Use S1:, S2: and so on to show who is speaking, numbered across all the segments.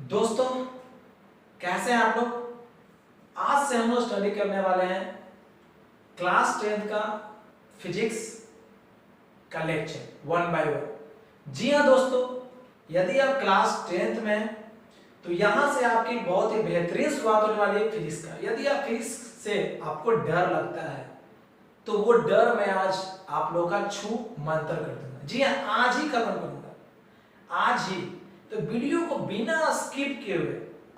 S1: दोस्तों कैसे हैं आप लोग। आज से हम लोग स्टडी करने वाले हैं क्लास 10th का फिजिक्स का लेक्चर 1 by 1। जी हाँ दोस्तों, यदि आप क्लास 10th में हैं तो यहाँ से आपकी बहुत ही बेहतरीन शुरुआत होने वाली है फिजिक्स का। यदि आप फिजिक्स से आपको डर लगता है तो वो डर मैं आज आप लोगों का छू मंतर कर दूंगा। जी हाँ, आज ही खत्म करूंगा, आज ही। तो वीडियो को बिना स्किप किए हुए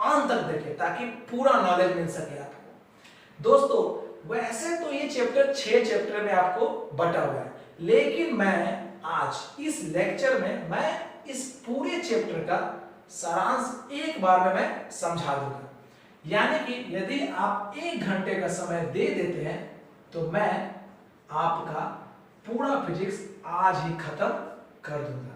S1: अंत तक देखें ताकि पूरा नॉलेज मिल सके आपको। दोस्तों वैसे तो ये चैप्टर 6 चैप्टर में आपको बटा हुआ है, लेकिन मैं आज इस लेक्चर में मैं इस पूरे चैप्टर का सारांश एक बार में मैं समझा दूंगा। यानी कि यदि आप 1 घंटे का समय दे देते हैं तो मैं आपका पूरा फिजिक्स आज ही खत्म कर दूंगा।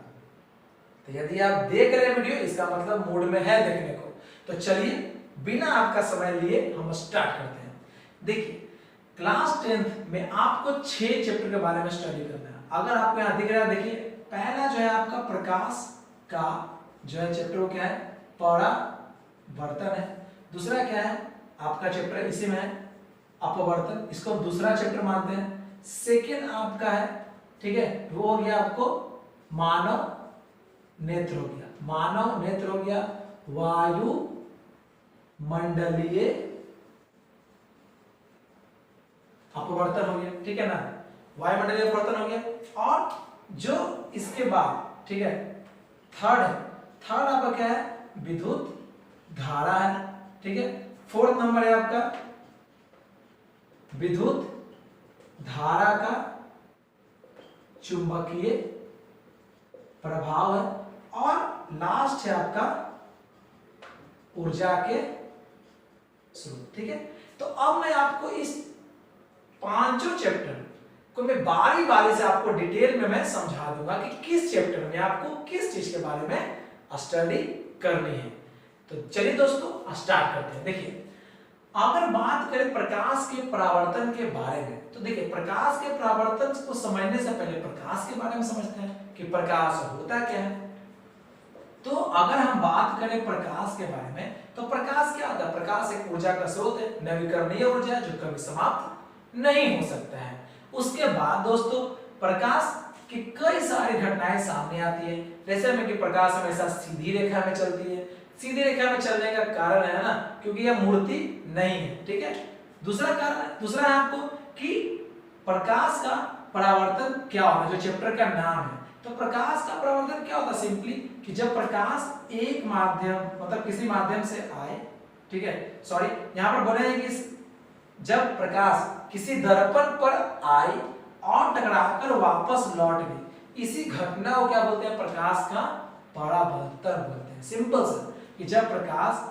S1: तो यदि आप देख रहे हैं वीडियो, इसका मतलब मूड में है देखने को। तो चलिए बिना आपका समय लिए हम स्टार्ट करते हैं। देखिए क्लास 10th में आपको 6 चैप्टर के बारे में स्टडी करना है। अगर आपको यहाँ दिख रहा है, देखिए पहला जो है आपका प्रकाश का जो है चैप्टर वो क्या है, परावर्तन है। दूसरा क्या है आपका चैप्टर इसी में है अपवर्तन, इसको हम दूसरा चैप्टर मानते हैं। सेकेंड आपका है, ठीक है, वो हो गया आपको मानव नेत्र हो गया, मानव नेत्र हो गया, वायु मंडलीय अपवर्तन हो गया, ठीक है ना, वायुमंडलीय अपवर्तन हो गया। और जो इसके बाद, ठीक है, थर्ड है, थर्ड आपका क्या है, विद्युत धारा है, ठीक है। फोर्थ नंबर है आपका विद्युत धारा का चुंबकीय प्रभाव है। और लास्ट है आपका ऊर्जा के स्रोत, ठीक है। तो अब मैं आपको इस पांचों चैप्टर को मैं बारी बारी से आपको डिटेल में मैं समझा दूंगा कि किस चैप्टर में आपको किस चीज के बारे में स्टडी करनी है। तो चलिए दोस्तों स्टार्ट करते हैं। देखिए अगर बात करें प्रकाश के परावर्तन के बारे में, तो देखिए प्रकाश के परावर्तन को समझने से पहले प्रकाश के बारे में समझते हैं कि प्रकाश होता क्या है। तो अगर हम बात करें प्रकाश के बारे में, तो प्रकाश क्या होता है, प्रकाश एक ऊर्जा का स्रोत है, नवीकरणीय ऊर्जा है जो कभी समाप्त नहीं हो सकता है। उसके बाद दोस्तों प्रकाश की कई सारी घटनाएं सामने आती है, जैसे में कि प्रकाश हमेशा सीधी रेखा में चलती है। सीधी रेखा में चलने का कारण है ना, क्योंकि यह मूर्ति नहीं है, ठीक है। दूसरा कारण, दूसरा है आपको कि प्रकाश का परावर्तन क्या होता है, जो चैप्टर का नाम है। तो प्रकाश का परावर्तन क्या होता है, सिंपली कि जब प्रकाश एक माध्यम मतलब किसी माध्यम से आए, ठीक है, सॉरी यहां पर बोले हैं कि जब प्रकाश किसी दर्पण पर आई और टकराकर वापस लौट गई, इसी घटना को क्या बोलते हैं, प्रकाश का परावर्तन बोलते हैं। सिंपल सा कि जब प्रकाश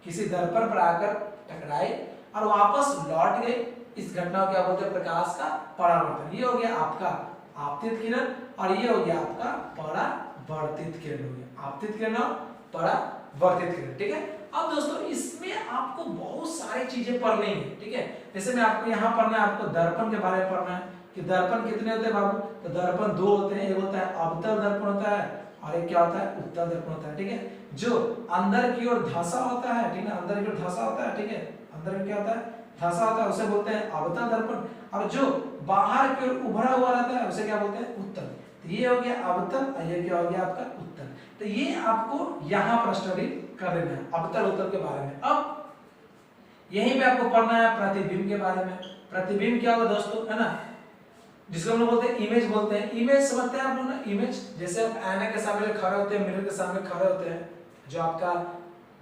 S1: किसी दर्पण पर आकर टकराए और वापस लौट गए, इस घटना को क्या बोलते हैं, प्रकाश का परावर्तन। ये हो गया आपका आपतित किरण और ये हो गया आपका परावर्तित किरण हो गया, आपतित किरण और परावर्तित किरण, ठीक है। अब दोस्तों इसमें आपको बहुत सारी चीजें पढ़नी है, ठीक है। जैसे मैं आपको यहाँ पढ़ना है, आपको दर्पण के बारे में पढ़ना है कि दर्पण कितने होते हैं बाबू। तो दर्पण 2 होते हैं, एक होता है अवतल दर्पण होता है और एक क्या होता है, उत्तल दर्पण होता है, ठीक है। जो अंदर की ओर धंसा होता है, ठीक है, अंदर की ओर धंसा होता है, ठीक है, अंदर में क्या होता है, धंसा होता है, उसे बोलते हैं अवतल दर्पण। और जो बाहर की ओर उभरा हुआ रहता है उसे क्या बोलते हैं, उत्तल। तो ये हो गया अवतल और ये क्या हो गया आपका उत्तल। तो ये आपको यहाँ पर स्टडी कर लेना है अवतल उत्तल के बारे में। अब यहीं में आपको पढ़ना है प्रतिबिंब के बारे में। प्रतिबिंब क्या होगा दोस्तों, है ना, जिसको हम लोग बोलते हैं इमेज बोलते हैं। इमेज समझते हैं आप लोग ना, इमेज जैसे आप आईने के सामने खड़े होते हैं, मिरर के सामने खड़े होते हैं, जो आपका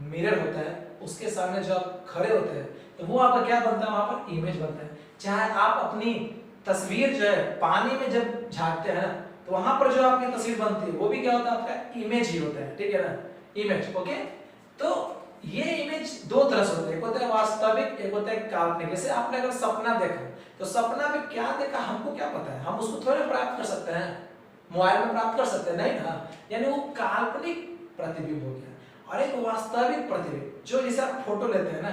S1: मिरर होता है उसके सामने जो आप खड़े होते हैं तो वो आपका क्या बनता है, वहां पर इमेज बनता है। चाहे आप अपनी तस्वीर जो है पानी में जब झांकते हैं ना, तो वहां पर जो आपकी तस्वीर बनती है वो भी क्या होता है, आपका इमेज ही होता है, ठीक है ना, इमेज। ओके, तो ये इमेज 2 तरह से होता है, एक होता है वास्तविक, एक होता है काल्पनिक। जैसे आपने अगर सपना देखा तो सपना में क्या देखा हमको क्या पता है, हम उसको थोड़े प्राप्त कर सकते हैं, मोबाइल में प्राप्त कर सकते हैं, नहीं ना। यानी वो काल्पनिक प्रतिबिंब हो गया। और एक वास्तविक प्रतिबिंब, जो जैसे आप फोटो लेते हैं ना,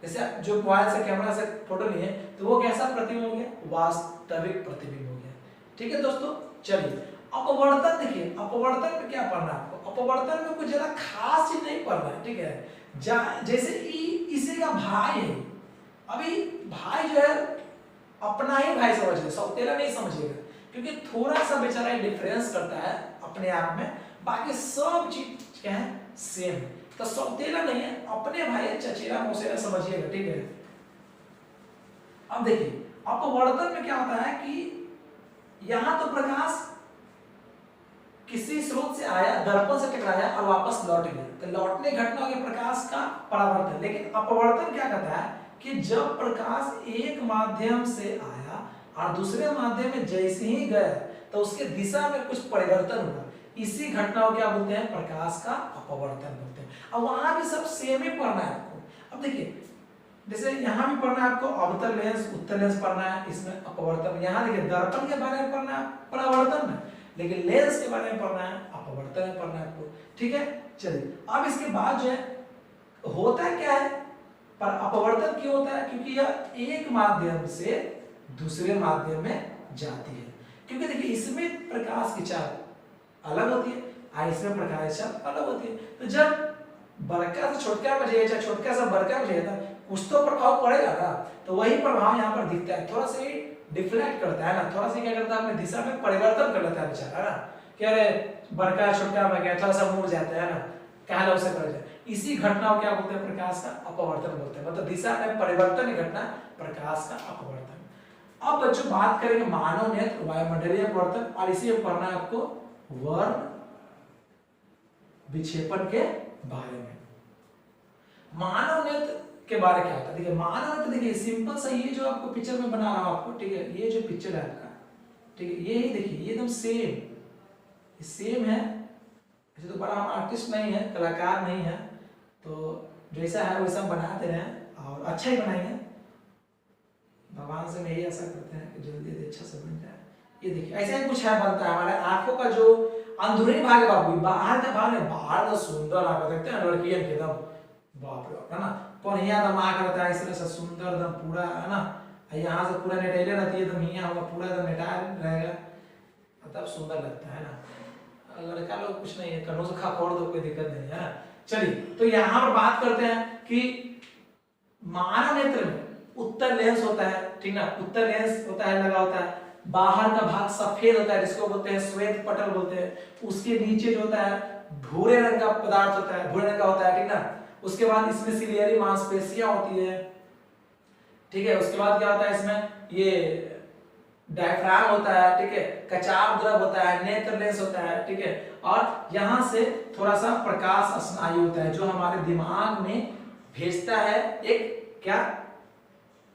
S1: जैसे आप जो मोबाइल से कैमरा से फोटो लिए तो वो कैसा प्रतिबिंब हो गया, वास्तविक प्रतिबिंब हो गया, ठीक है दोस्तों। चलिए अपवर्तन देखिए, अपवर्तन में क्या पढ़ना है आपको। अपवर्तन में कुछ ज्यादा खास चीज नहीं पढ़ना है, ठीक है। जैसे इसी का भाई है, अभी भाई जो है अपना ही भाई समझिए, सौतेला नहीं समझिएगा, क्योंकि थोड़ा सा बेचारा डिफरेंस करता है अपने आप में, बाकी सब चीज क्या है सेम है। तो सौतेला नहीं है, अपने भाई चचेरा मौसेरा समझिएगा, ठीक है। अब देखिए अपवर्तन में क्या होता है कि यहां तो प्रकाश किसी स्रोत से आया, दर्पण से टकराया और वापस लौट गया, तो लौटने घटना हो गई प्रकाश का परावर्तन। लेकिन अपवर्तन क्या कहता है कि जब प्रकाश एक माध्यम से आया और दूसरे माध्यम में जैसे ही गया तो उसके दिशा में कुछ परिवर्तन हुआ, इसी घटना को क्या बोलते हैं, प्रकाश का अपवर्तन बोलते हैं। अब वहां भी सब सेम ही पढ़ना है आपको। अब देखिए जैसे यहाँ भी पढ़ना है आपको अवतल लेंस उत्तल लेंस पढ़ना है, इसमें अपवर्तन। यहाँ देखिए दर्पण के बारे में पढ़ना है परावर्तन में, लेकिन लेंस के बारे में पढ़ना है अपवर्तन में पढ़ना है आपको, ठीक है। चलिए अब इसके बाद जो है होता क्या है, पर अपवर्तन क्यों होता है, क्योंकि यह एक माध्यम से दूसरे माध्यम में जाती है। क्योंकि देखिए इसमें प्रकाश की चाल अलग होती है और इसमें प्रकाश की चाल अलग होती है। तो जब बड़का से छोटका में जाएगा, छोटका से बड़का में जाएगा, कुछ तो प्रभाव पड़ेगा ना, तो वही प्रभाव यहाँ पर दिखता है, थोड़ा सा डिफ्लेक्ट करता है ना, थोड़ा सा क्या करता है अपने दिशा में परिवर्तन कर लेता है बेचारा ना, क्या रे बड़का छोटका में गया थोड़ा सा मुड़ जाता है ना, कहला उसे कर जाए। इसी घटना को क्या बोलते हैं, प्रकाश का अपवर्तन बोलते हैं, मतलब दिशा में परिवर्तन की घटना प्रकाश का अपवर्तन। अब बच्चों बात करेंगे मानव नेत्र वायुमंडलीय अपवर्तन, और इसी में पढ़ना है आपको वर्ण विक्षेपण के बारे में। मानव नेत्र के बारे क्या होता है, देखिए मानव नेत्र देखिए सिंपल सा, ये जो आपको पिक्चर में बना रहा हूं आपको, ठीक है, ये जो पिक्चर है आपका, ठीक है, ये ही देखिए ये एकदम सेम है। ऐसे तो बड़ा हम आर्टिस्ट नहीं है, कलाकार नहीं है, तो जैसा है वैसा बना दे रहे हैं और अच्छा ही बनाएंगे। भगवान से यही आशा करते हैं कि जल्दी जल्दी अच्छा से बन जाए। ये देखिए ऐसा ही कुछ है बनता है हमारे आंखों का जो अंदरूनी भाग है बाबू, बाहर का भाग है, बाहर तो सुंदर आंख देखते हैं लड़कियों के एकदम बाप रे है ना, बढ़िया दम आंख रहता है, इस तरह से सुंदर दम पूरा है ना, यहाँ से पूरा नेटेले रहती है एकदम, यहाँ होगा पूरा एकदम नेटा रहेगा, तब सुंदर लगता है ना। लड़का लोग कुछ नहीं है, कन्नों से खा खोड़ दो, कोई दिक्कत नहीं है ना। चलिए तो यहाँ पर बात करते हैं कि मानव नेत्र में उत्तर लेंस होता है, ठीक ना, उत्तर लेंस होता है लगा होता है, बाहर का भाग सफेद होता है जिसको बोलते हैं श्वेत पटल बोलते हैं, उसके नीचे जो होता है भूरे रंग का पदार्थ होता है, भूरे रंग का होता है, ठीक ना। उसके बाद इसमें सिलियरी मांसपेशियां होती है, ठीक है। उसके बाद क्या होता है इसमें, ये डायफ्राम होता है, ठीक है, कचाप द्रव होता है, नेत्र लेंस होता है, ठीक है, और यहां से थोड़ा सा प्रकाश स्नायु होता है जो हमारे दिमाग में भेजता है, एक क्या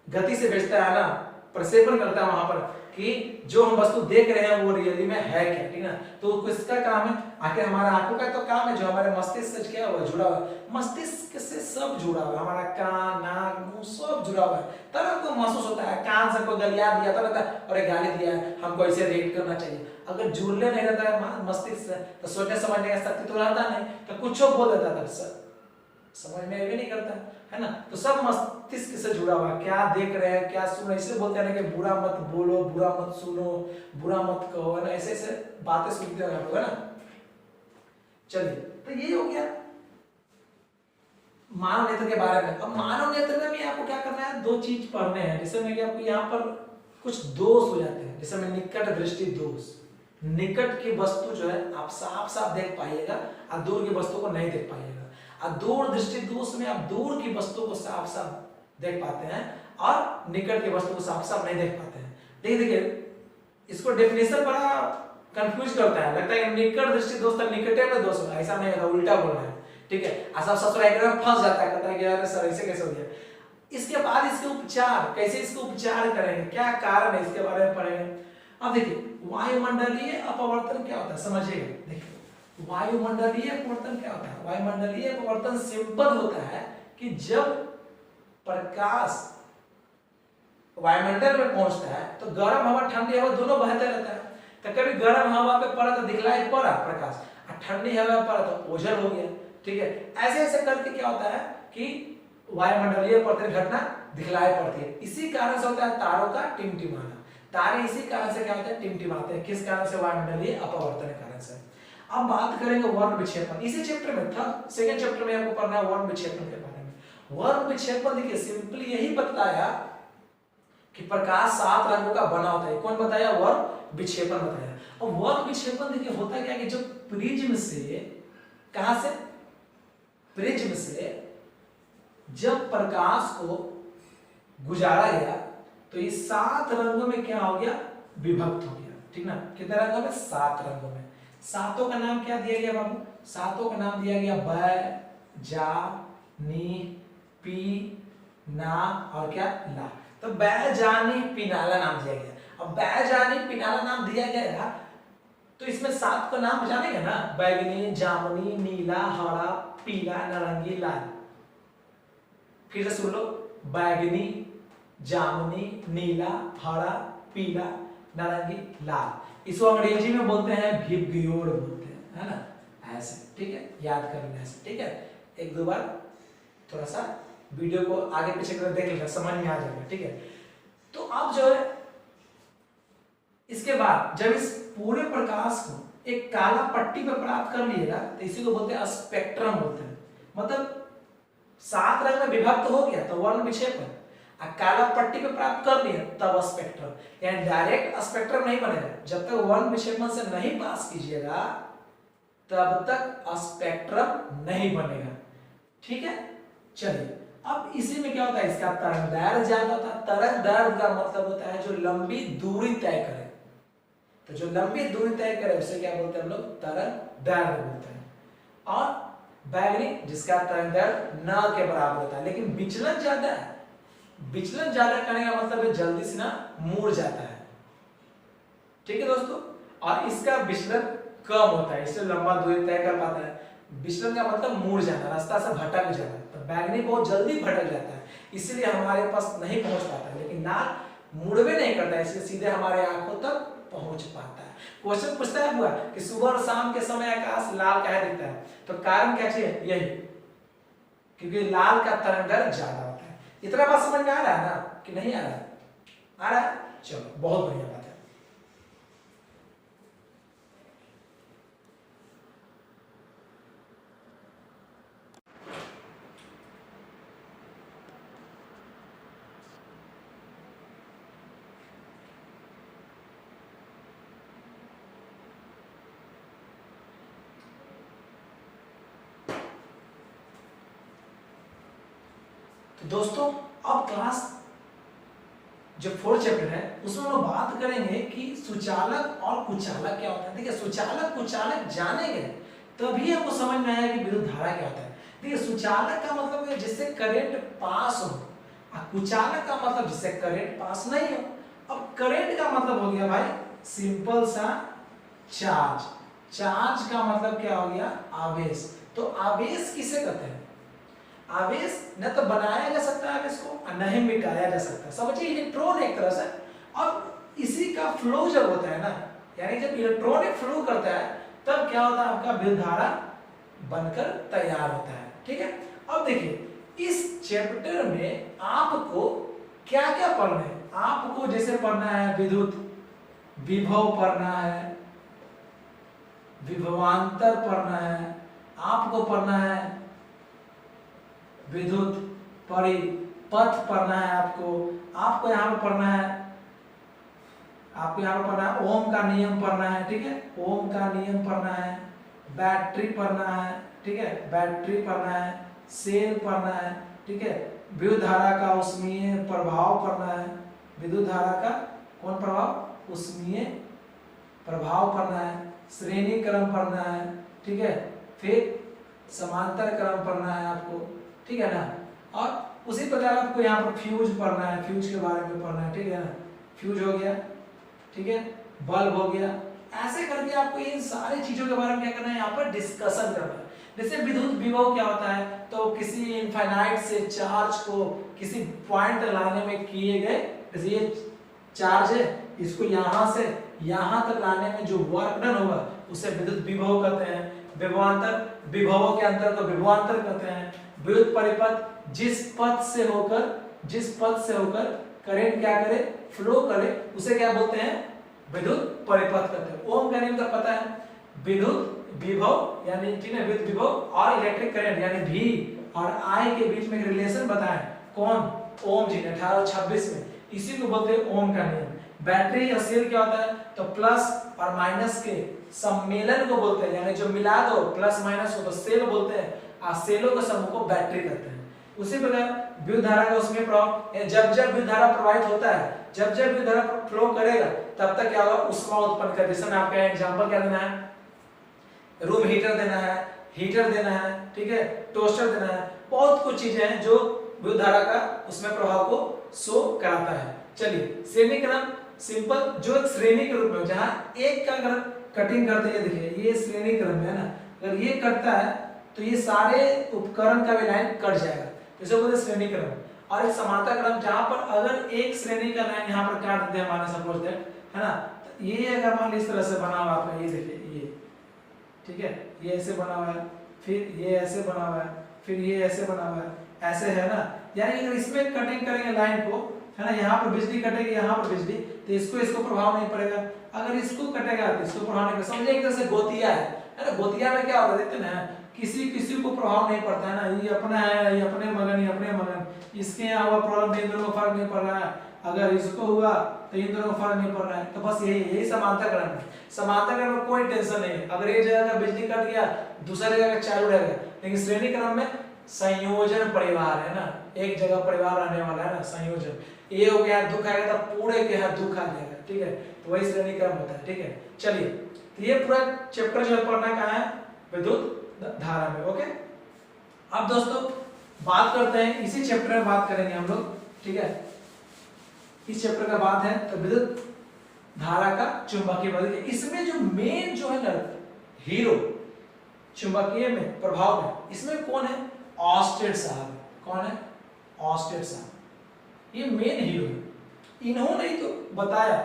S1: गति से भेजता है ना, प्रक्षेपण करता है वहां पर कि जो हम वस्तु देख रहे हैं वो रियली में है क्या, ठीक ना। तो किसका काम है, आखिर हमारा आंखों का तो काम है, जो हमारे मस्तिष्क से क्या हुआ जुड़ा हुआ, मस्तिष्क से सब जुड़ा हुआ, हमारा कान नाक मुंह सब जुड़ा हुआ है, तब हमको महसूस होता है, कान से कोई गलिया दिया तब लगता है अरे गाली दिया है, हमको ऐसे रिएक्ट करना चाहिए। अगर जुड़ले नहीं रहता है मस्तिष्क से तो सोचने समझने का शक्ति तो रहता नहीं, तो कुछ बोल देता था, समझ में भी नहीं करता है ना। तो सब मस्तिष्क से जुड़ा हुआ, क्या देख रहे हैं क्या सुन रहे हैं, इसलिए बोलते हैं ना कि बुरा मत बोलो, बुरा मत सुनो, बुरा मत कहो, है ना, ऐसे ऐसे बातें सुनते हो आप लोग, है ना। चलिए तो ये हो गया मानव नेत्र के बारे में। अब मानव नेत्र में भी आपको क्या करना है, दो चीज पढ़ने हैं, जैसे मैं कि आपको यहाँ पर कुछ दोष हो जाते हैं, जैसे में निकट दृष्टि दोष, निकट की वस्तु जो है आप साफ साफ देख पाइएगा और दूर की वस्तु को नहीं देख पाइएगा, और दूर दृष्टि दोष में आप दूर की वस्तु को साफ साफ देख पाते हैं और निकट की वस्तु को साफ साफ नहीं देख पाते हैं। देखिए इसको डेफिनेशन बड़ा कंफ्यूज करता है, लगता है कि निकट दृष्टि दोष तक निकटे में दोष होगा, ऐसा नहीं होगा, उल्टा बोलना है, ठीक है। सब ससुर एकदम फंस जाता है, कहता है कि यार सर ऐसे कैसे हो गया। इसके बाद इसके उपचार, कैसे इसको उपचार करेंगे, क्या कारण है, इसके बारे में पढ़ेंगे। अब देखिए वायुमंडलीय अपवर्तन क्या होता है समझिएगा। देखिए वायुमंडलीय अपवर्तन क्या होता है, वायुमंडलीय अपवर्तन सिंपल होता है कि जब प्रकाश वायुमंडल में पहुंचता है तो गर्म हवा ठंडी हवा दोनों बहते रहता है, तो कभी गर्म हवा पे पड़ा तो दिखलाई पड़ा प्रकाश, और ठंडी हवा पे पड़ा तो ओझल हो गया, ठीक है। ऐसे ऐसे करके क्या होता है कि वायुमंडलीय अपवर्तन घटना दिखलाई पड़ती है। इसी कारण से होता है तारों का टिमटिमाना, तारे इसी कारण से क्या होता है टिमटिमाते हैं, किस कारण से, वायुमंडलीय अपवर्तन के कारण से। अब बात करेंगे वर्ण विक्षेपण। इसी चैप्टर में था, सेकंड चैप्टर में आपको पढ़ना है वर्ण विक्षेपण के बारे में। वर्ण विक्षेपण देखिए सिंपली यही बताया कि प्रकाश 7 रंगों का बना होता है। कौन बताया? वर्ण विक्षेपण बताया। अब वर्ण विक्षेपण देखिए होता क्या कि जब प्रिज्म से, कहां से? प्रिज्म से जब प्रकाश को गुजारा गया तो इस 7 रंगों में क्या हो गया? विभक्त हो गया। ठीक ना? कितने रंगों में? 7 रंगों में। सातों का नाम क्या दिया गया बाबू? सातों का नाम दिया गया ब, जा, नी, पी, ना और क्या? ला। तो बै, जानी, पिनाला नाम दिया गया। अब बै, जानी, पिनाला नाम दिया गया तो इसमें 7 का नाम जानेगा ना? बैगनी, जामुनी, नीला, हरा, पीला, नारंगी, लाल। फिर से सुन लो, बैगनी, जामुनी, नीला, हरा, पीला, नारंगी, लाल। इसको अंग्रेजी में बोलते हैं विबग्योर बोलते हैं, है ना? ऐसे, ठीक है, याद कर लेना ऐसे, ठीक है। एक दो बार थोड़ा सा वीडियो को आगे पीछे कर देख लेना, समझ में आ जाएगा, ठीक है। तो अब जो है इसके बाद जब इस पूरे प्रकाश को एक काला पट्टी पर प्राप्त कर लिएगा तो इसी को बोलते हैं स्पेक्ट्रम बोलते हैं। मतलब 7 रंग में विभक्त हो गया तो वर्ण विक्षेपण, काला पट्टी पे प्राप्त कर लिया तब स्पेक्ट्रम। यानी डायरेक्ट स्पेक्ट्रम नहीं बनेगा, जब तक वर्ण विक्षेपण से नहीं पास कीजिएगा तब तक स्पेक्ट्रम नहीं बनेगा, ठीक है। चलिए अब इसी में क्या होता है, इसका तरंगदैर्घ्य ज्यादा होता है। तरंगदैर्घ्य का मतलब होता है जो लंबी दूरी तय करे, तो जो लंबी दूरी तय करे उसे क्या बोलते हैं हम लोग? तरंगदैर्घ्य बोलते हैं। और बैगनी जिसका तरंगदैर्घ्य न के बराबर होता है लेकिन विचलन ज्यादा है। विचलन ज्यादा करने का मतलब है जल्दी से ना मुड़ जाता है, ठीक है दोस्तों। और इसका विचलन कम होता है, इससे लंबा दूरी तय कर पाता है। विचलन का मतलब मुड़ जाना, रास्ता से भटक जाना। तो बैगनी बहुत जल्दी भटक जाता है, इसलिए हमारे पास नहीं पहुंच पाता है। लेकिन लाल मुड़वे नहीं करता है, इसलिए सीधे हमारे आंखों तक पहुंच पाता है। क्वेश्चन पूछता है हुआ कि सुबह और शाम के समय आकाश लाल काहे दिखता है, तो कारण क्या है? यही, क्योंकि लाल का तरंगदैर्घ्य ज्यादा होता है। इतना बात समझ में आ रहा है ना कि नहीं आ रहा है? आ रहा है, चलो बहुत बढ़िया बात है। दोस्तों अब क्लास जो 4th चैप्टर है उसमें हम बात करेंगे कि सुचालक और कुचालक क्या होता है। देखिए सुचालक कुचालक जानेंगे तभी हमको समझ में आएगा कि विद्युत धारा क्या होता है। देखिए सुचालक का मतलब है जिससे करंट पास हो, और कुचालक का मतलब जिससे करंट पास नहीं हो। अब करंट का मतलब हो गया भाई सिंपल सा चार्ज, चार्ज का मतलब क्या हो गया? आवेश। तो आवेश किसे कहते हैं? आवेश न तो बनाया जा सकता है आवेश को और न ही मिटाया जा सकता है, समझिए इलेक्ट्रॉन एक तरह से। अब इसी का फ्लो जब होता है ना, यानी जब इलेक्ट्रॉनिक फ्लो करता है तब क्या होता है? आपका विद्युत धारा बनकर तैयार होता है, ठीक है। अब देखिए इस चैप्टर में आपको क्या क्या पढ़ना है। आपको जैसे पढ़ना है विद्युत विभव पढ़ना है, विभवांतर पढ़ना है, आपको पढ़ना है विद्युत परिपथ पढ़ना है, आपको यहाँ पर पढ़ना है, आपको यहाँ पर पढ़ना है ओम का नियम पढ़ना है, ठीक है। ओम का नियम पढ़ना है, बैटरी पढ़ना है, ठीक है, बैटरी पढ़ना है, सेल पढ़ना है, ठीक है। विद्युत धारा का ऊष्मीय प्रभाव पढ़ना है, विद्युत धारा का कौन प्रभाव? ऊष्मीय प्रभाव पढ़ना है, श्रेणी क्रम पढ़ना है, ठीक है। फिर समांतर क्रम पढ़ना है आपको, ठीक है ना। और उसी प्रकार आपको यहाँ पर फ्यूज पढ़ना है, फ्यूज के बारे में पढ़ना है, ठीक है ना। फ्यूज हो गया, ठीक है, बल्ब हो गया। ऐसे करके आपको इन सारी चीजों के बारे में क्या करना है? यहाँ पर डिस्कशन करना है। जैसे विद्युत विभव क्या होता है, तो किसी इनफाइनाइट से चार्ज को किसी पॉइंट लाने में किए गए, जैसे ये चार्ज है, इसको यहाँ से यहाँ तक लाने में जो वर्क डन होगा उसे विद्युत विभव कहते हैं। विभवांतर, विभवों के अंतर को विभवांतर कहते हैं। विद्युत परिपथ जिस पथ से होकर करंट क्या करे? फ्लो करे, उसे क्या बोलते हैं? विद्युत परिपथ कहते हैं। ओम का नियम तो पता है, विद्युत विभव यानी ठीक है विद्युत विभव और इलेक्ट्रिक करंट यानी V और I के बीच में एक रिलेशन बताएं। कौन? ओम जी ने 1826 में। इसी को बोलते हैं ओम का नियम। बैटरी या सेल क्या होता है? तो प्लस और माइनस के सम्मेलन को बोलते हैं, यानी जो मिला दो प्लस माइनस को तो सेल बोलते हैं और सेलों के समूह को बैटरी कहते हैं। उसी प्रकार विद्युत धारा का उसमें प्रभाव, जब जब विद्युत धारा प्रवाहित होता है, जब जब विद्युत धारा फ्लो करेगा तब तक क्या होगा? ऊष्मा उत्पन्न कर। जैसे मैं आपका एग्जांपल क्या देना है, रूम हीटर देना है, हीटर देना है, ठीक है, टोस्टर देना है, बहुत कुछ चीजें हैं जो विद्युत धारा का उसमें प्रभाव को शो कराता है। चलिए श्रेणी क्रम सिंपल, जो एक श्रेणी के रूप में जहां एक का अगर कटिंग करते हैं, देखिए ये श्रेणी क्रम है ना, अगर ये कटता है तो ये सारे उपकरण का भी लाइन कट जाएगा, इसे बोलते हैं श्रेणी क्रम। और एक समांतर क्रम जहां पर अगर एक श्रेणी का लाइन यहाँ पर काट देते हैं, हमारे सपोज दैट है ना, तो ये अगर मान ली इस तरह से बना हुआ आपका, ये देखिए ये ठीक है, ये ऐसे बना हुआ है, फिर ये ऐसे बना हुआ है, फिर ये ऐसे बना हुआ है, ऐसे है ना, यानी अगर इसमें कटिंग करेंगे लाइन को है ना, यहाँ पर बिजली कटेगी, यहाँ पर बिजली, तो इसको प्रभाव नहीं पड़ेगा। अगर इसको कटेगा तो इसको प्रभाव नहीं पड़ेगा। समझे एक तरह से गोतिया है ना, गोतिया में क्या होता है देखते ना, किसी को प्रभाव नहीं पड़ता है ना, ये अपना है, ये अपने मगन, इसके यहाँ हुआ प्रॉब्लम, इन दोनों को फर्क नहीं पड़ रहा है, अगर इसको हुआ तो इन दोनों को फर्क नहीं पड़ रहा है। तो बस यही समांतर क्रम है। समांतर क्रम में कोई टेंशन नहीं है, अगर एक जगह का बिजली कट गया दूसरा जगह का चालू रहेगा। लेकिन श्रेणी क्रम में संयोजन परिवार है ना, एक जगह परिवार रहने वाला है ना, संयोजन, ये हो गया दुख आएगा तो पूरे के यहाँ दुख आ जाएगा, ठीक है, तो वही श्रेणी क्रम होता है। ठीक है, चलिए तो ये पूरा चैप्टर जो है पढ़ना कहाँ है? विद्युत धारा में। ओके, अब दोस्तों बात करते हैं, इसी चैप्टर में बात करेंगे हम लोग, ठीक है, इस चैप्टर का बात है तो विद्युत धारा का चुंबकीय बल। इसमें जो मेन जो है ना हीरो चुंबकीय में प्रभाव में, इसमें कौन है? ऑस्टेड साहब। कौन है? ऑस्टेड साहब, ये मेन हीरो है। इन्होंने ही तो बताया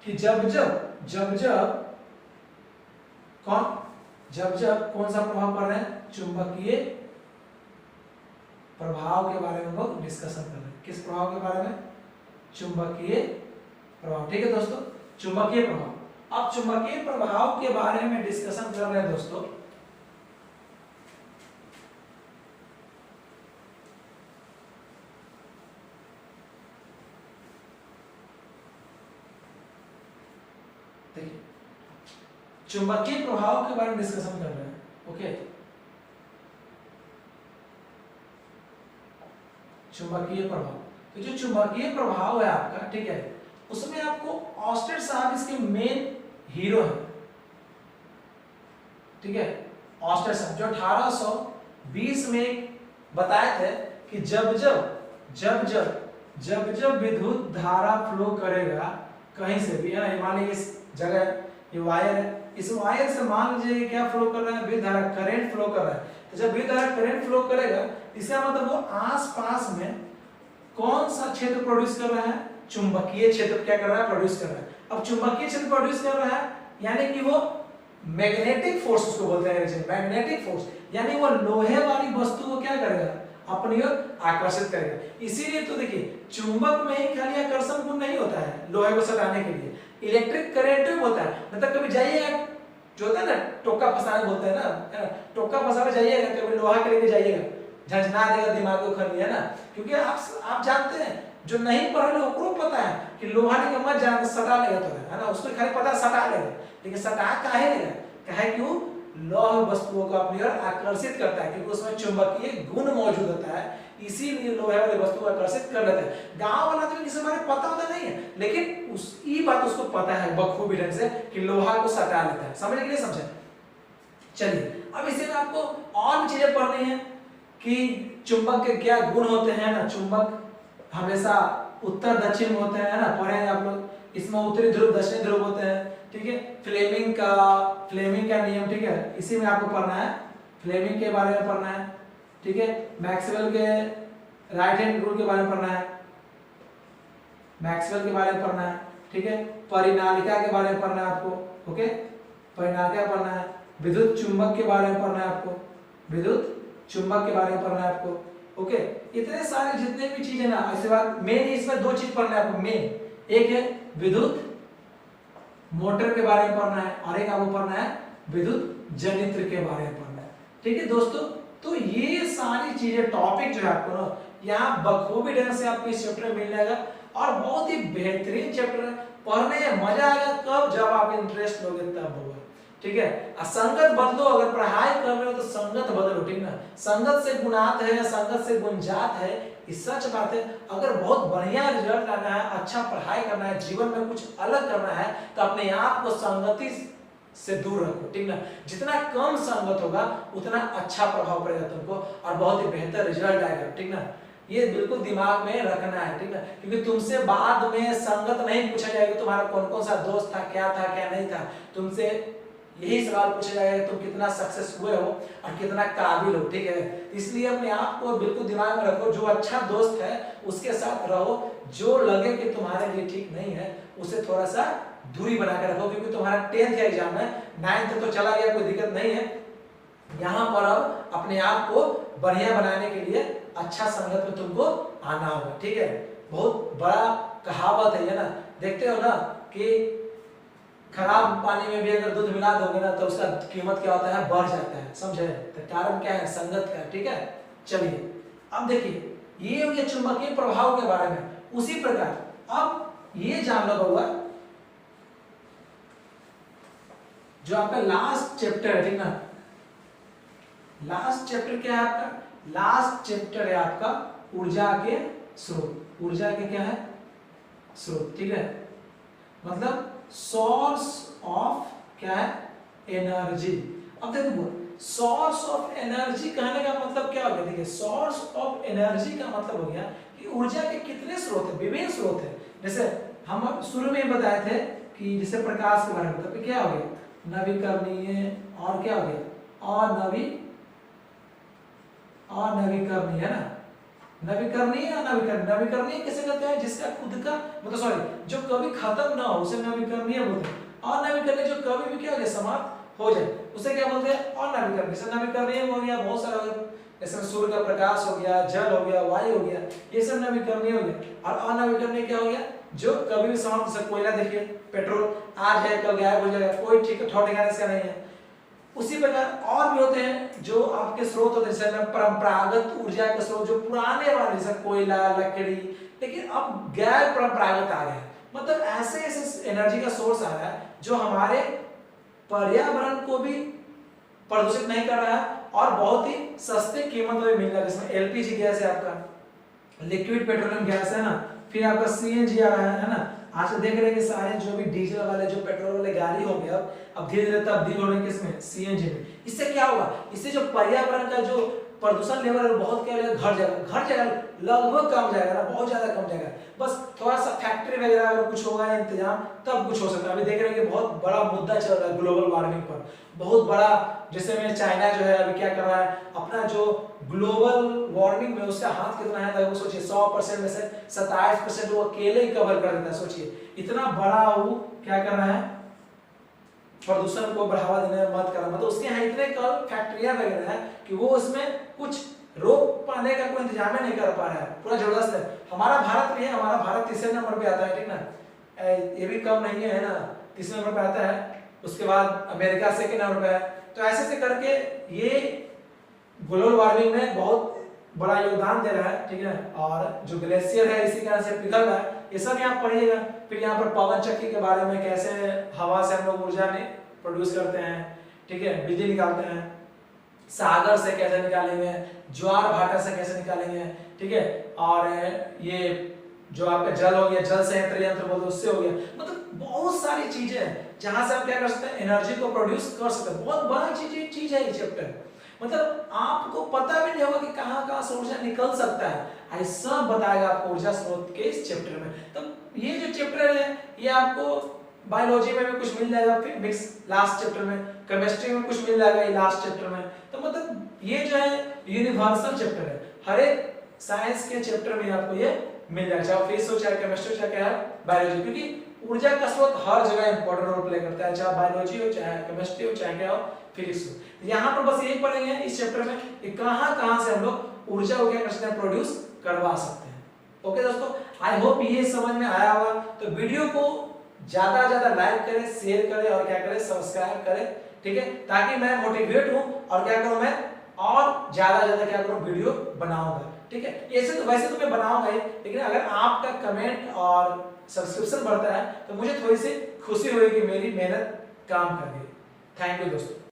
S1: कि जब जब कौन सा प्रभाव पड़ रहे हैं? चुंबकीय प्रभाव के बारे में लोग डिस्कशन कर रहे हैं। किस प्रभाव के बारे में? चुंबकीय प्रभाव। ठीक है दोस्तों, चुंबकीय प्रभाव। अब चुंबकीय प्रभाव के बारे में डिस्कशन कर रहे हैं दोस्तों। देखिए, चुंबकीय प्रभाव के बारे में डिस्कशन कर रहे हैं। ओके, चुंबकीय प्रभाव, तो जो चुंबकीय प्रभाव है आपका, ठीक है, उसमें आपको ऑस्टेड साहब इसके मेन हीरो है। ठीक है, ऑस्टेड साहब जो 1820 में बताए थे कि जब विद्युत धारा फ्लो करेगा कहीं से भी, है ना, मान लीजिए इस जगह ये वायर है, इस वायर से मान लीजिए क्या फ्लो कर रहा है? विद्युत धारा, करंट फ्लो कर रहा है। तो जब विद्युत धारा करंट फ्लो करेगा, इसका मतलब वो आसपास में कौन सा क्षेत्र प्रोड्यूस कर रहा है? चुंबकीय क्षेत्र क्या कर रहा है? प्रोड्यूस कर रहा है। अब चुंबकीय क्षेत्र प्रोड्यूस कर रहा है यानी कि वो मैग्नेटिक फोर्स उसको बोलते हैं, मैग्नेटिक फोर्स, यानी वो लोहे वाली वस्तु को क्या करेगा? अपनी ओर आकर्षित करेगा। इसीलिए तो देखिए, चुंबक में ही खाली आकर्षण गुण नहीं होता है लोहे को सटाने के लिए, इलेक्ट्रिक करंट भी होता है। मतलब कभी जाइएगा, जो होता है ना टोका फसाना बोलते हैं ना, टोका फसाने जाइएगा, कभी लोहा के लेके जाइएगा, झंझना देगा दिमाग को खरी, है ना, क्योंकि आप जानते हैं, जो नहीं पढ़े लोग को पता है कि लोहा ने मत जान सटा लेगा, तो है ना, उसको खाली पता सटा लेगा, लेकिन सटा काहे लेगा? काहे कि वो लौह वस्तुओं को अपनी ओर आकर्षित करता है, क्योंकि उसमें चुंबकीय गुण मौजूद होता है, इसीलिए लोहे वाली वस्तु को आकर्षित कर लेता है। गांव वाला तो किसी बारे पता होता नहीं है, लेकिन ये बात उसको पता है बखूबी ढंग से कि लोहा को सटा लेता है। समझ के लिए समझे? चलिए, अब इसी में आपको और भी चीजें पढ़नी है कि चुंबक के क्या गुण होते हैं ना। चुंबक हमेशा उत्तर दक्षिण होते हैं ना, पढ़ेंगे आप लोग। इसमें उत्तरी ध्रुव दक्षिणी ध्रुव होते हैं, ठीक है। फ्लेमिंग का नियम, ठीक है, इसी में आपको पढ़ना है, फ्लेमिंग के बारे में पढ़ना है, ठीक है। मैक्सवेल के राइट हैंड रूल के बारे में पढ़ना है, मैक्सवेल के बारे में पढ़ना है, ठीक है। परिनालिका के बारे में पढ़ना है आपको, ओके, परिनालिका पढ़ना है। विद्युत चुंबक के बारे में पढ़ना है आपको, विद्युत चुंबक के बारे में पढ़ना है आपको, ओके। इतने सारे जितने भी चीजें ना, इसके बाद मेन इसमें दो चीज पढ़ना है आपको, मेन एक है विद्युत मोटर के बारे में पढ़ना है और एक आपको पढ़ना है विद्युत जनित्र के बारे में पढ़ना है। ठीक है दोस्तों, तो ये सारी चीजें टॉपिक जो है आपको ना यहाँ बखूबी ढंग से आपको इस चैप्टर में मिल जाएगा और बहुत ही बेहतरीन चैप्टर है। पढ़ने में मजा आएगा कब, जब आप इंटरेस्ट लोगे तब होगा। ठीक है, संगत बदलो, अगर पढ़ाई कर रहे हो तो संगत बदलो। ठीक ना, संगत से गुणात है या संगत से गुंजात है, ये सच बात है। अगर बहुत बढ़िया रिजल्ट लाना है, अच्छा पढ़ाई करना है, जीवन में कुछ अलग करना है, तो अपने आप को संगति से दूर रखो। ठीक ना, जितना कम संगत होगा उतना अच्छा प्रभाव पड़ेगा तुमको और बहुत ही बेहतर रिजल्ट आएगा। ठीक ना, ये बिल्कुल दिमाग में रखना है। ठीक ना, क्योंकि तुमसे बाद में संगत नहीं पूछा जाएगा तुम्हारा कौन कौन सा दोस्त था, क्या नहीं था। तुमसे यही सवाल पूछा जाएगा कि तुम कितना सक्सेस हुए हो और कितना काबिल हो। ठीक है, इसलिए अपने आप को बिल्कुल दिमाग में रखो, जो अच्छा दोस्त है उसके साथ रहो, जो लगे कि तुम्हारे लिए ठीक नहीं है उसे थोड़ा सा दूरी बना के रखो। क्योंकि तुम्हारा 10th का एग्जाम है, 9th तो चला गया, कोई दिक्कत नहीं है। यहाँ पर अब अपने आप को बढ़िया बनाने के लिए अच्छा संगत में तुमको आना होगा। ठीक है, बहुत बड़ा कहावत है ना, देखते हो ना कि खराब पानी में भी अगर दूध मिला दोगे ना तो उसका कीमत क्या होता है, बढ़ जाता है। समझे, तो कारण क्या है, संगत का। ठीक है, चलिए अब देखिए ये हो गया चुंबकीय प्रभाव के बारे में। उसी प्रकार अब ये जान लो बउआ, जो आपका लास्ट चैप्टर है। ठीक ना, लास्ट चैप्टर क्या है आपका, लास्ट चैप्टर है आपका ऊर्जा के स्रोत। ऊर्जा के क्या है, स्रोत। ठीक है, मतलब सोर्स ऑफ क्या है, एनर्जी। अब देखो सोर्स ऑफ एनर्जी कहने का मतलब क्या हो गया, देखिए सोर्स ऑफ एनर्जी का मतलब हो गया कि ऊर्जा के कितने स्रोत है, विभिन्न स्रोत है। जैसे हम शुरू में बताए थे कि जैसे प्रकाश के बारे में, तो क्या हो गया, नवीकरणीय और क्या हो गया, नवीकरणीय है ना, नवीकरणीय या नवीकरणीय किसे कहते हैं, जिसका खुद का मतलब सॉरी जो कभी खत्म ना हो उसे नवीकरणीय बोलते हैं। और नवीकरणीय जो कभी भी क्या हो जाए, समाप्त हो जाए उसे क्या बोलते हैं, और नवीकरणीय। जैसे नवीकरणीय हो गया बहुत सारा, जैसे सूर्य का प्रकाश हो गया, जल हो गया, वायु हो गया, ये सब नवीकरणीय हो गया। और अनवीकरणीय क्या हो गया, जो कभी भी समाप्त, जैसे कोयला देखिए, पेट्रोल आज है कल गायब हो जाएगा, कोई ठीक ठिकाना इसका नहीं है। उसी प्रकार और भी होते हैं जो आपके स्रोत होते हैं, जैसे परंपरागत ऊर्जा के स्रोत जो पुराने वाले, जैसे कोयला, लकड़ी, लेकिन अब गैर परंपरागत आ गए। मतलब ऐसे ऐसे एनर्जी का सोर्स आ रहा है जो हमारे पर्यावरण को भी प्रदूषित नहीं कर रहा है और बहुत ही सस्ते कीमत में मिल रहा है। जिसमें एलपीजी गैस है, आपका लिक्विड पेट्रोलियम गैस है ना, फिर आपका सीएनजी आ रहा है ना। आज तो देख रहे हैं कि सारे जो भी डीजल वाले, जो पेट्रोल वाले गाड़ी हो गया, अब धीरे धीरे तब्दील हो रहे हैं किसमें, सीएनजी में। इससे क्या होगा, इससे जो पर्यावरण का जो प्रदूषण लेवल है बहुत क्या है, घट जाएगा, लगभग कम जाएगा ना, बहुत ज्यादा कम जाएगा। बस थोड़ा सा फैक्ट्री वगैरह अगर कुछ होगा इंतजाम तब कुछ हो सकता है। अभी देख रहे हैं कि बहुत बड़ा मुद्दा चल रहा है ग्लोबल वार्मिंग पर, बहुत बड़ा। जैसे में चाइना जो है अभी क्या कर रहा है, अपना जो ग्लोबल वार्मिंग में उसका हाथ कितना है, तो सोचिए 100% में से 27% वो अकेले ही कवर कर देता है। सोचिए इतना बड़ा वो क्या कर रहा है, प्रदूषण को बढ़ावा देने में मत करा। मतलब उसके यहाँ इतने कल फैक्ट्रियां वगैरह है कि वो उसमें कुछ रोक पाने का कोई इंतजाम नहीं कर पा रहा है, पूरा जबरदस्त है। हमारा भारत भी है, हमारा भारत तीसरे नंबर पे आता है। ठीक ना, ये भी कम नहीं है ना, तीसरे नंबर पे आता है। उसके बाद अमेरिका सेकेंड नंबर पे है। तो ऐसे से करके ये ग्लोबल वार्मिंग में बहुत बड़ा योगदान दे रहा है। ठीक है, और जो ग्लेशियर है इसी कारण से पिघल रहा है, ये सब यहाँ पढ़िएगा। फिर यहाँ पर पवन चक्की के बारे में, कैसे हवा से हम लोग ऊर्जा में प्रोड्यूस करते हैं, ठीक है, बिजली निकालते हैं, सागर से कैसे निकालेंगे, ज्वार भाटा से कैसे निकालेंगे, ठीक है, और ये जो आपका जल हो गया, जल संयंत्र यंत्र बोलते उससे हो गया। मतलब बहुत सारी चीजें हैं जहां से आप क्या कर सकते हैं, एनर्जी को प्रोड्यूस कर सकते हैं। बहुत बड़ा चीज है ये चैप्टर। मतलब आपको पता भी नहीं होगा कि कहां से ऊर्जा निकल सकता है, ऐसा बताएगा आपको ऊर्जा स्रोत के इस चैप्टर में। तो ये जो चैप्टर है ये आपको बायोलॉजी में भी कुछ मिल जाएगा, फिजिक्स लास्ट चैप्टर में, केमिस्ट्री में कुछ मिल जाएगा ये लास्ट चैप्टर में। तो मतलब ये जो है यूनिवर्सल चैप्टर है, हर एक साइंस के चैप्टर में आपको ये मिल जाएगा, चाहे फिजिक्स हो, चाहे केमिस्ट्री, चाहे क्या बायोलॉजी। क्योंकि ऊर्जा का स्रोत हर जगह इंपॉर्टेंट रोल प्ले करता है, चाहे बायोलॉजी हो, चाहे केमिस्ट्री हो, चाहे क्या हो, फिजिक्स हो। यहाँ पर बस यही पढ़ेंगे इस चैप्टर में कि कहां से हम लोग ऊर्जा को क्या कर सकते हैं, प्रोड्यूस करवा सकते हैं। ओके दोस्तों, आई होप ये समझ में आया होगा। तो वीडियो को ज्यादा लाइक करें, शेयर करें और क्या करें, सब्सक्राइब करें, ठीक है, ताकि मैं मोटिवेट हूं और क्या करूं, मैं और ज्यादा क्या करूं, वीडियो बनाऊंगा। ठीक है, ऐसे तो वैसे तो मैं बनाऊंगा ही, लेकिन अगर आपका कमेंट और सब्सक्रिप्शन बढ़ता है तो मुझे थोड़ी सी खुशी होगी कि मेरी मेहनत काम कर गई। थैंक यू दोस्तों।